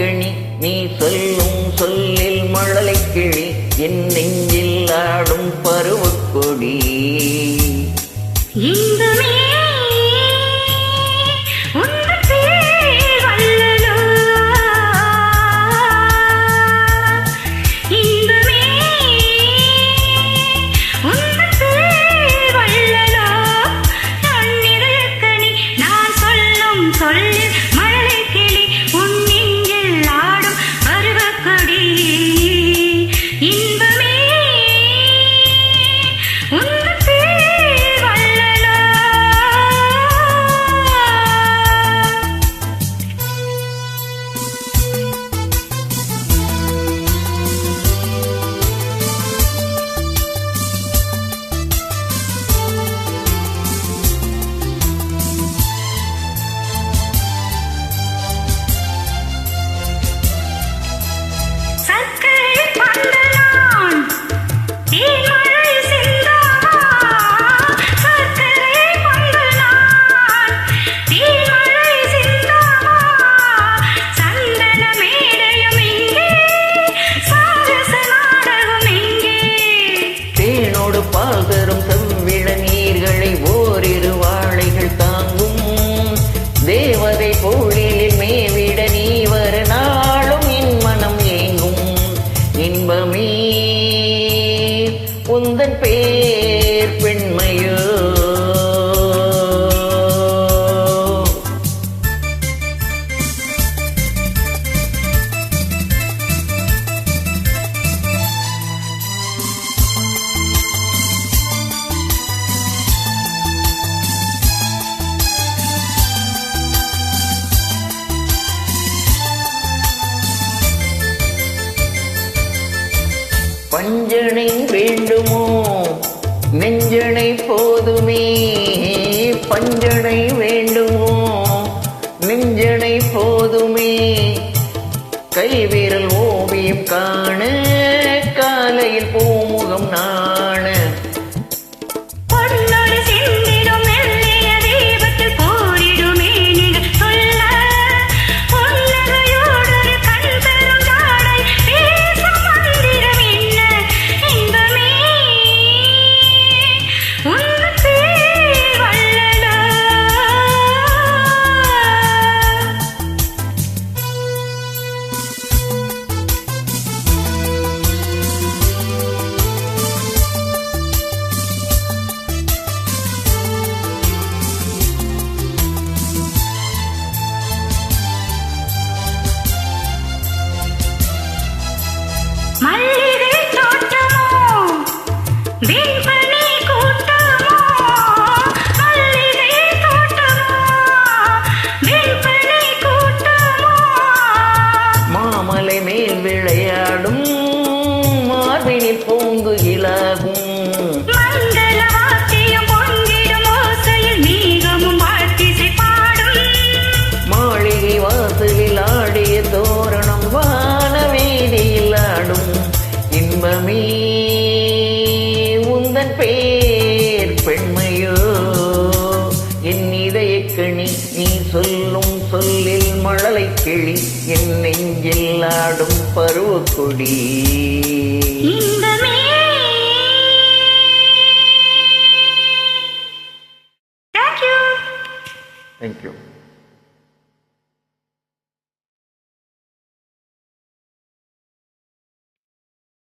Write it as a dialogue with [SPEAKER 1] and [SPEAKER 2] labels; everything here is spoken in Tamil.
[SPEAKER 1] இதயக்கணி நீ சொல்லும் சொல்லில் மழலை கிளி என் நெஞ்சில் ஆடும் பருவக்கொடி பால்தரும் செவ்விள நீர்களை ஓரிரு வாழைகள் தாங்கும் தேவதை பொழிலில் மேவிட நீ வர நாளும் என் மனம் ஏங்கும் இன்பமே உந்தன் பேர் பெண்மையோ பஞ்சனை வேண்டுமோ நெஞ்சனை போதுமே பஞ்சனை வேண்டுமோ நெஞ்சனை போதுமே கைவிரல் ஓவியம் காண காலையில் பூமுகம் நாண
[SPEAKER 2] மல்லிகை தோட்டமோ வெண்பனி கூட்டமோ மல்லிகை தோட்டமோ வெண்பனி கூட்டமோ
[SPEAKER 1] மாமலை மேல் விளையாடும் மார்பினில் பூங்கு இலாகும்
[SPEAKER 2] மங்கள வாத்தியம் பொங்கிடும் ஓசையில் மேகமும் வாழ்த்திசை பாடும்
[SPEAKER 1] மாளிகை வாசலில் ஆடிய தோரணம் வான வீதியில் ஆடும் இன்பமே உந்தன் பேர் பெண்மையோ என் இதயக்கணி நீ சொல்லும் சொல்லில் மழலை கிளி என் நெஞ்சில் ஆடும் பருவக்கொடி Thank you.